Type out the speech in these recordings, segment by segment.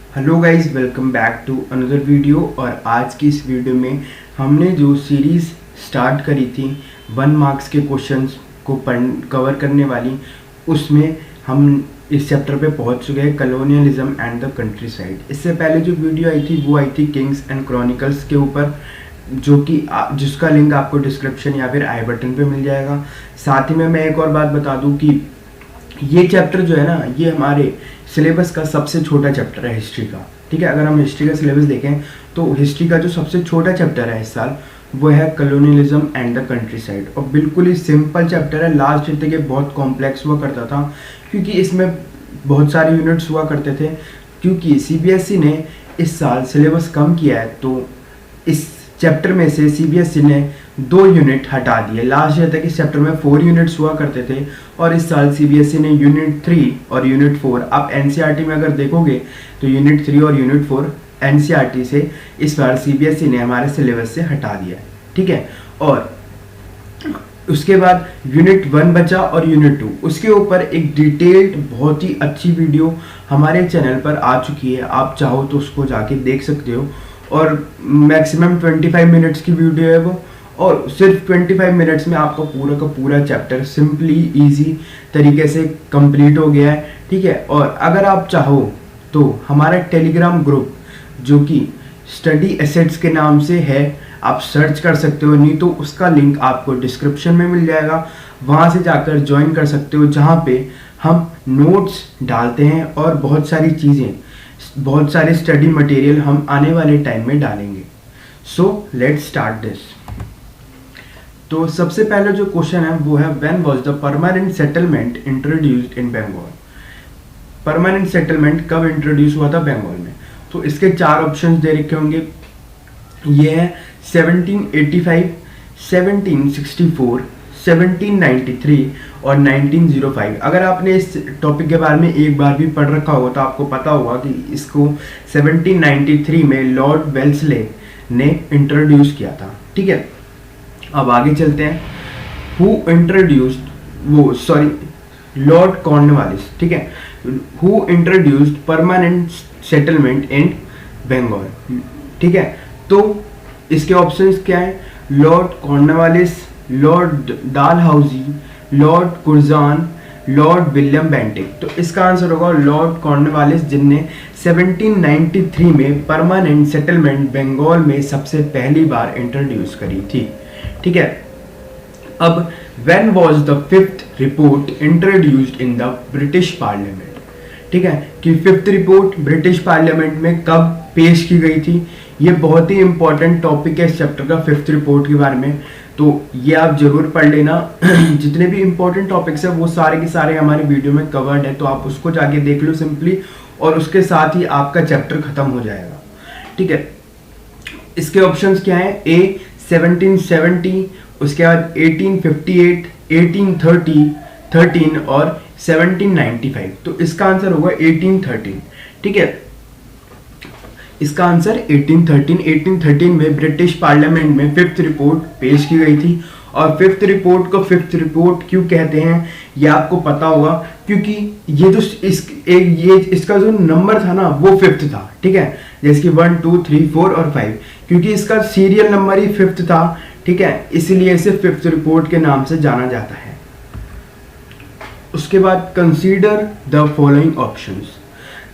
Hello guys, welcome back to another video. और आज की इस वीडियो में हमने जो सीरीज़ स्टार्ट करी थी 1 मार्क्स के क्वेश्चंस को कवर करने वाली, उसमें हम इस चैप्टर पे पहुंच चुके हैं, colonialism and the country side. इससे पहले जो वीडियो आई थी वो आई थी किंग्स एंड क्रॉनिकल्स के ऊपर, जो कि जिसका लिंक आपको डिस्क्रिप्शन या फिर आई बटन पे मिल जाएगा। साथ ही में मैं एक और बात बता दूं कि ये चैप्टर जो है ना, ये हमारे सिलेबस का सबसे छोटा चैप्टर है हिस्ट्री का। ठीक है, अगर हम हिस्ट्री का सिलेबस देखें तो हिस्ट्री का जो सबसे छोटा चैप्टर है इस साल वो है colonialism and the country side. और बिल्कुल ही सिंपल चैप्टर है। लास्ट ईयर तक ये बहुत कॉम्प्लेक्स हुआ करता था क्योंकि इसमें बहुत सारे यूनिट्स हुआ करते थे। क्योंकि सीबीएसई ने इस साल सिलेबस कम किया है तो इस चैप्टर में से सीबीएसई ने 2 यूनिट हटा दिए। लास्ट ईयर तक इस चैप्टर में 4 यूनिट्स हुआ करते थे और इस साल सीबीएसई ने यूनिट 3 और यूनिट 4, आप एनसीईआरटी में अगर देखोगे तो यूनिट 3 और यूनिट 4 एनसीईआरटी से इस बार सीबीएसई ने हमारे सिलेबस से हटा दिया है। ठीक है, और उसके बाद यूनिट 1 बचा और यूनिट 2, उसके ऊपर एक डिटेल्ड बहुत ही अच्छी वीडियो हमारे चैनल पर आ चुकी है। आप चाहो तो उसको जाके देख सकते हो और मैक्सिमम 25 मिनट्स की वीडियो है वो, और सिर्फ 25 मिनट्स में आपका पूरा का पूरा चैप्टर सिंपली इजी तरीके से कंप्लीट हो गया है। ठीक है, और अगर आप चाहो तो हमारा टेलीग्राम ग्रुप जो कि स्टडी एसेट्स के नाम से है, आप सर्च कर सकते हो, नहीं तो उसका लिंक आपको डिस्क्रिप्शन में मिल जाएगा, वहाँ से जाकर ज्वाइन कर सकते हो, जहाँ पे हम नोट्स डालते हैं और बहुत सारी चीज़ें, बहुत सारे स्टडी मटेरियल हम आने वाले टाइम में डालेंगे। So let's start this. तो सबसे पहले जो क्वेश्चन है वो है, when was the permanent settlement introduced in Bengal. Permanent settlement कब इंट्रोड्यूस हुआ था बंगाल में? तो इसके 4 ऑप्शंस दे रखे होंगे। ये है 1785, 1764, 1793 और 1905। अगर आपने इस टॉपिक के बारे में एक बार भी पढ़ रखा होगा तो आपको पता होगा कि इसको 1793 में लॉर्ड वेल्सले ने इंट्रोड्यूस किया था। ठीक है, अब आगे चलते हैं। Who introduced Lord Cornwallis. ठीक है, who introduced permanent settlement in Bengal. ठीक है, तो इसके ऑप्शंस क्या है? Lord Cornwallis, Lord Dalhousie, Lord Curzon, Lord William Bentinck. तो इसका आंसर होगा लॉर्ड कॉर्नवालिस, जिनने 1793 में परमानेंट सेटलमेंट बंगाल में सबसे पहली बार इंट्रोड्यूस करी थी। ठीक है, अब when was the 5th report introduced in the British parliament. ठीक है, कि 5th रिपोर्ट ब्रिटिश पार्लियामेंट में कब पेश की गई थी? ये बहुत ही इंपॉर्टेंट टॉपिक है इस चैप्टर का, 5th रिपोर्ट के बारे में, तो ये आप जरूर पढ़ लेना। जितने भी इंपॉर्टेंट टॉपिक्स है वो सारे के सारे हमारे वीडियो में कवर्ड है, तो आप उसको जाके देख लो सिंपली, और उसके साथ ही आपका चैप्टर खत्म हो जाएगा। ठीक है, इसके ऑप्शंस क्या है? ए 1770, उसके बाद 1858, 1830, 13 और 1795। तो इसका आंसर होगा 1813। ठीक है, इसका आंसर 1813 में ब्रिटिश पार्लियामेंट में 5th रिपोर्ट पेश की गई थी। और 5th रिपोर्ट को 5th रिपोर्ट क्यों कहते हैं ये आपको पता होगा, क्योंकि ये जो इसका जो नंबर था ना वो 5th था। ठीक है, जैसे कि 1, 2, 3, 4 और 5, क्योंकि इसका सीरियल नंबर ही 5th था। ठीक है, इसीलिए इसे 5th रिपोर्ट के नाम से जाना जाता है। उसके बाद consider the following options.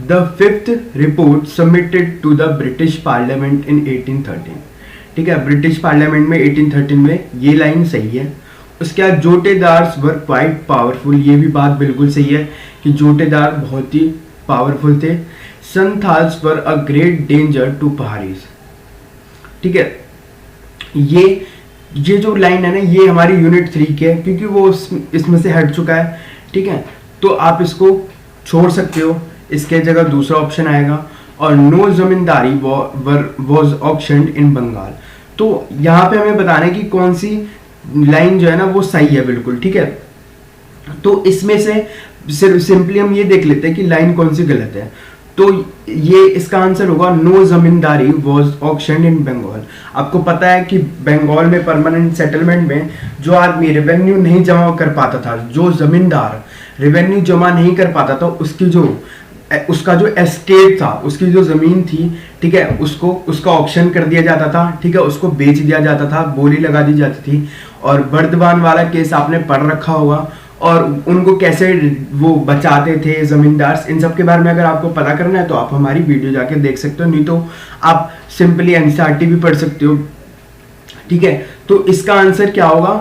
The 5th report submitted to the British Parliament in 1813। ठीक है, ब्रिटिश पार्लियामेंट में 1813 में, ये लाइन सही है। उसके बाद जोटेदार्स वर क्वाइट पावरफुल, ये भी बात बिल्कुल सही है कि जोटेदार बहुत ही पावरफुल थे। Santhals were a great danger to Paharis. ठीक है, ये जो लाइन है ना, ये हमारी यूनिट 3 के है, क्योंकि वो इसमें से हट चुका है। ठीक है, तो आप इसको छोड़ सकते हो, इसके जगह दूसरा ऑप्शन आएगा। और नो जमींदारी वॉज ऑक्शन्ड इन बंगाल। तो यहाँ पे हमें बताना है कि कौन सी लाइन जो है ना वो सही है बिल्कुल। ठीक है, तो इसमें से सिर्फ सिंपली हम ये देख लेते हैं कि लाइन कौन सी गलत है। तो ये इसका आंसर होगा नो जमींदारी वॉज ऑक्शन्ड इन बंगाल। आपको पता है कि बंगाल में परमानेंट सेटलमेंट में जो आदमी रेवेन्यू नहीं जमा कर पाता था, जो जमींदार रेवेन्यू जमा नहीं कर पाता था, उसकी जो उसका जो एस्टेट था, उसकी जो जमीन थी, ठीक है, उसको उसका ऑक्शन कर दिया जाता था, ठीक है, उसको बेच दिया जाता था, बोली लगा दी जाती थी। और बर्दवान वाला केस आपने पढ़ रखा होगा, और उनको कैसे वो बचाते थे जमींदार, इन सब के बारे में अगर आपको पता करना है तो आप हमारी वीडियो जाके देख सकते हो, नहीं तो आप सिंपली एनसीईआरटी भी पढ़ सकते हो, ठीक है। तो इसका आंसर क्या होगा,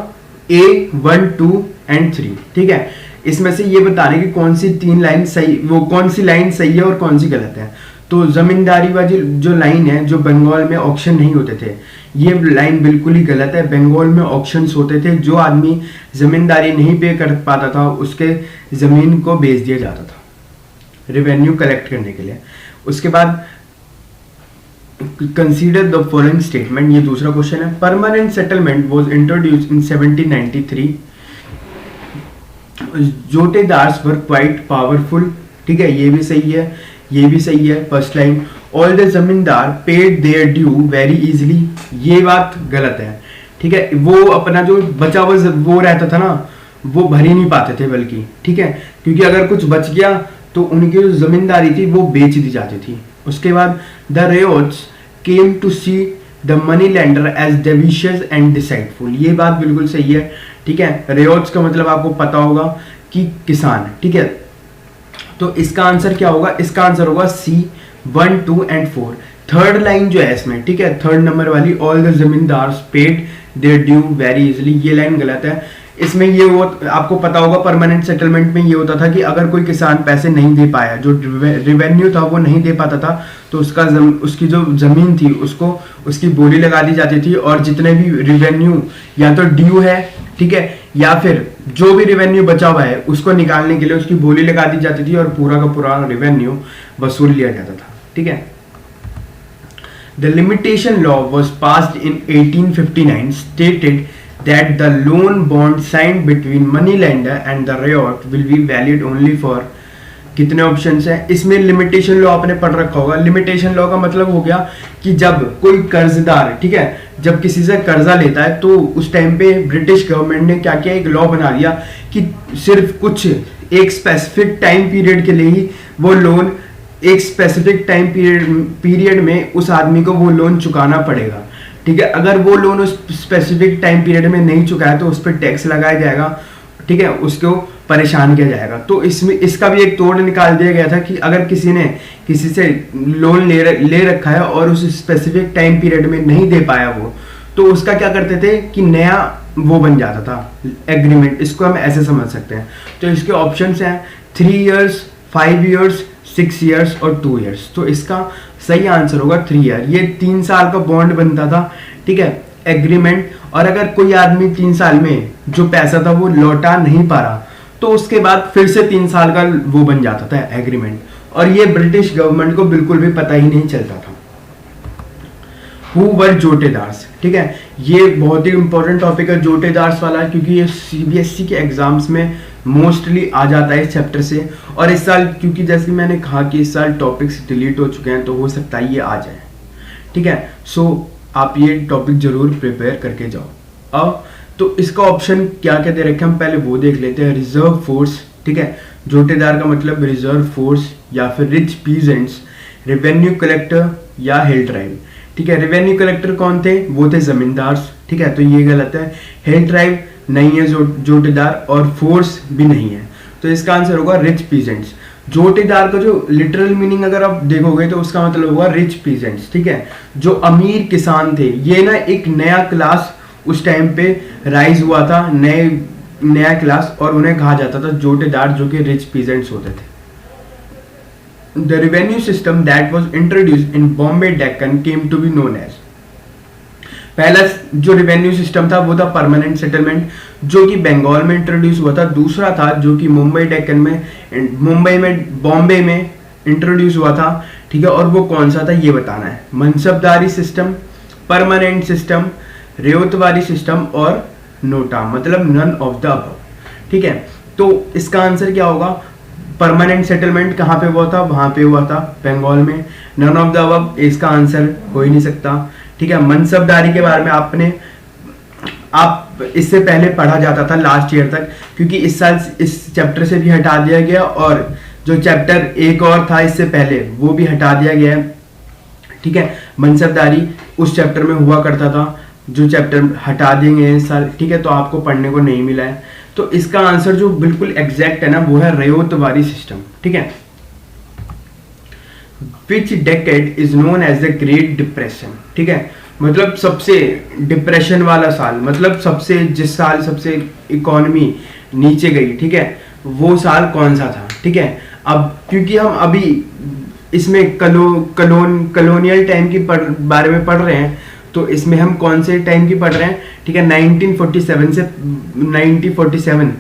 A, 1, 2 एंड 3, ठीक है। इसमें से ये बताने की कौन सी 3 लाइन सही, वो कौन सी लाइन सही है और कौन सी गलत है। तो जमींदारी वाली जो लाइन है, जो बंगाल में ऑक्शन नहीं होते थे, ये लाइन बिल्कुल ही गलत है। बंगाल में ऑक्शंस होते थे, जो आदमी जमींदारी नहीं पे कर पाता था उसके जमीन को बेच दिया जाता था रेवेन्यू कलेक्ट करने के लिए। उसके बाद कंसीडर द फॉलोइंग स्टेटमेंट, ये दूसरा क्वेश्चन है। Permanent settlement was introduced in 1793। Jotedars were quite powerful, ठीक है, ये भी सही है, ये भी सही है। फर्स्ट लाइन, ऑल द जमींदार paid there due very easily, ये बात गलत है, ठीक है। वो अपना जो बचा हुआ वो रहता था ना, वो भर ही नहीं पाते थे बल्कि, ठीक है, क्योंकि अगर कुछ बच गया तो उनकी जो जमींदारी थी वो बेच दी जाती थी। उसके बाद the ryots came to see the money lender as devious and deceitful, ये बात बिल्कुल सही है, ठीक है। रेयोट्स का मतलब आपको पता होगा कि किसान, ठीक है। तो इसका आंसर क्या होगा, इसका आंसर होगा C, 1, 2 एंड 4। थर्ड लाइन जो है इसमें, ठीक है, थर्ड नंबर वाली, all the zamindars paid there due very easily, ये लाइन गलत है। इसमें ये वो आपको पता होगा, परमानेंट सेटलमेंट में ये होता था कि अगर कोई किसान पैसे नहीं दे पाया, जो रिवेन्यू था वो नहीं दे पाता था, तो उसकी जो जमीन थी उसको उसकी बोली लगा दी जाती थी, और जितने भी रिवेन्यू या तो ड्यू है, ठीक है, या फिर जो भी रिवेन्यू बचा हुआ है उसको निकालने के लिए उसकी बोली लगा दी जाती थी और पूरा का पूरा रिवेन्यू वसूल लिया जाता था, ठीक है। The limitation law was passed in 1859 stated that the loan bond signed between money lender and the rayot will be valid only for, कितने ऑप्शंस हैं इसमें। लिमिटेशन लॉ आपने पढ़ रखा होगा। लिमिटेशन लॉ का मतलब हो गया कि जब कोई कर्जदार, ठीक है, जब किसी से कर्जा लेता है तो उस टाइम पे ब्रिटिश गवर्नमेंट ने क्या किया, एक लॉ बना दिया कि सिर्फ कुछ एक स्पेसिफिक टाइम पीरियड के लिए ही वो लोन, एक स्पेसिफिक टाइम पीरियड में उस आदमी को वो लोन चुकाना पड़ेगा, ठीक है। अगर वो लोन उस स्पेसिफिक टाइम पीरियड में नहीं चुकाया तो उस पर टैक्स लगाया जाएगा, ठीक है, उसको परेशान किया जाएगा। तो इसमें इसका भी एक तोड़ निकाल दिया गया था कि अगर किसी ने किसी से लोन ले रखा है और उस स्पेसिफिक टाइम पीरियड में नहीं दे पाया वो, तो उसका क्या करते थे कि नया वो बन जाता था एग्रीमेंट, इसको हम ऐसे समझ सकते हैं। तो इसके ऑप्शंस हैं 3 years, 5 years, 6 years और 2 years। तो इसका सही आंसर होगा 3 year। ये 3 साल का बॉन्ड बनता था, ठीक है, एग्रीमेंट, और अगर कोई आदमी 3 साल में जो पैसा था वो लौटा नहीं पा रहा तो उसके बाद फिर से 3 साल का वो बन जाता था एग्रीमेंट, और ये ब्रिटिश गवर्नमेंट को बिल्कुल भी पता ही नहीं चलता था। हु वर जोटेदार्स, ठीक है, ये बहुत ही इंपॉर्टेंट टॉपिक है जोटेदार्स वाला, क्योंकि ये CBSE के एग्जाम्स में मोस्टली आ जाता है इस चैप्टर से। और इस साल क्योंकि जैसे मैंने कहा कि इस साल टॉपिक्स डिलीट हो चुके हैं तो हो सकता है ये आ जाए, ठीक है। सो आप ये टॉपिक जरूर प्रिपेयर करके जाओ। अब तो इसका ऑप्शन क्या क्या दे रखे हम पहले वो देख लेते हैं। रिजर्व फोर्स, ठीक है, जोटेदार का मतलब रिजर्व फोर्स या फिर रिच पीजेंट्स, रेवेन्यू कलेक्टर या हिल ट्राइब, ठीक है। रेवेन्यू कलेक्टर कौन थे, वो थे जमींदार, ठीक है, तो ये गलत है। हिल ट्राइब नहीं है जोटेदार, और फोर्स भी नहीं है, तो इसका आंसर होगा रिच पीजेंट्स। जोटेदार का जो लिटरल मीनिंग अगर आप देखोगे तो उसका मतलब होगा रिच पीजेंट्स, ठीक है, जो अमीर किसान थे। ये ना एक नया क्लास उस टाइम पे राइज हुआ था, नया क्लास, और उन्हें कहा जाता था जोटेदार, जो कि रिच पीजेंट्स होते थे। The revenue system that was introduced in Bombay Deccan came to be known as, पहला जो रेवेन्यू सिस्टम था वो था परमानेंट सेटलमेंट, जो कि बंगाल में इंट्रोड्यूस हुआ था। दूसरा था जो कि मुंबई डेक्कन में बॉम्बे में इंट्रोड्यूस हुआ था, ठीक है, और वो कौन सा था ये बताना है। मनसबदारी सिस्टम, परमानेंट सिस्टम, रेवतवारी सिस्टम और नोटा, मतलब नन ऑफ द अबव, ठीक है। तो इसका आंसर क्या होगा, परमानेंट सेटलमेंट कहाँ पे हुआ था, वहां पे हुआ था बंगाल में। नन ऑफ द अबव इसका आंसर हो ही नहीं सकता, ठीक है। मनसबदारी के बारे में आप इससे पहले पढ़ा जाता था लास्ट ईयर तक, क्योंकि इस साल इस चैप्टर से भी हटा दिया गया और जो चैप्टर एक और था इससे पहले वो भी हटा दिया गया है, ठीक है। मनसबदारी उस चैप्टर में हुआ करता था, जो चैप्टर हटा देंगे इस साल, ठीक है, तो आपको पढ़ने को नहीं मिला है। तो इसका आंसर जो बिल्कुल एग्जैक्ट है ना वो है रयोतवारी सिस्टम, ठीक है। Which decade is known as the great depression, ठीक है, मतलब सबसे डिप्रेशन वाला साल, मतलब सबसे जिस साल सबसे इकोनॉमी नीचे गई, ठीक है, वो साल कौन सा था, ठीक है। अब क्योंकि हम अभी इसमें कलोनियल टाइम की बारे में पढ़ रहे हैं, तो इसमें हम कौन से टाइम की पढ़ रहे हैं, ठीक है, 1947 से 1947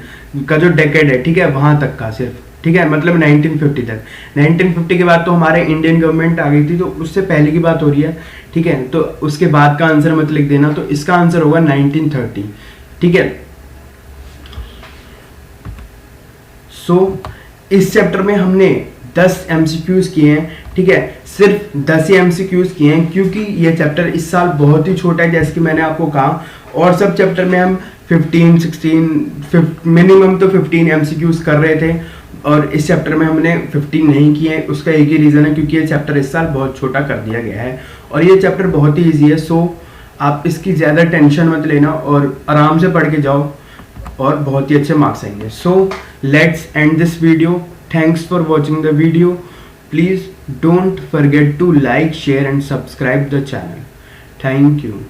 का जो डेकेड है, ठीक है, वहां तक का सिर्फ, ठीक है, मतलब 1950 तक। 1950 के बाद तो हमारे इंडियन गवर्नमेंट आ गई थी, तो उससे पहले की बात हो रही है, ठीक है। तो उसके बाद का आंसर मत लिख देना, तो इसका आंसर होगा 1930, ठीक है। सो इस चैप्टर में हमने 10 MCQs किए हैं, ठीक है, सिर्फ 10 ही MCQs किए हैं, क्योंकि ये चैप्टर इस साल बहुत ही छोटा है, जैसे कि मैंने आपको कहा। और सब चैप्टर में हम 15, 16, मिनिमम तो 15 MCQs कर रहे थे, और इस चैप्टर में हमने 15 नहीं किए। उसका एक ही रीज़न है, क्योंकि ये चैप्टर इस साल बहुत छोटा कर दिया गया है, और ये चैप्टर बहुत ही ईजी है। सो आप इसकी ज़्यादा टेंशन मत लेना और आराम से पढ़ के जाओ, और बहुत ही अच्छे मार्क्स आएंगे। So let's end this video. Thanks for watching the video. Please don't forget to like, share and subscribe the channel. Thank you.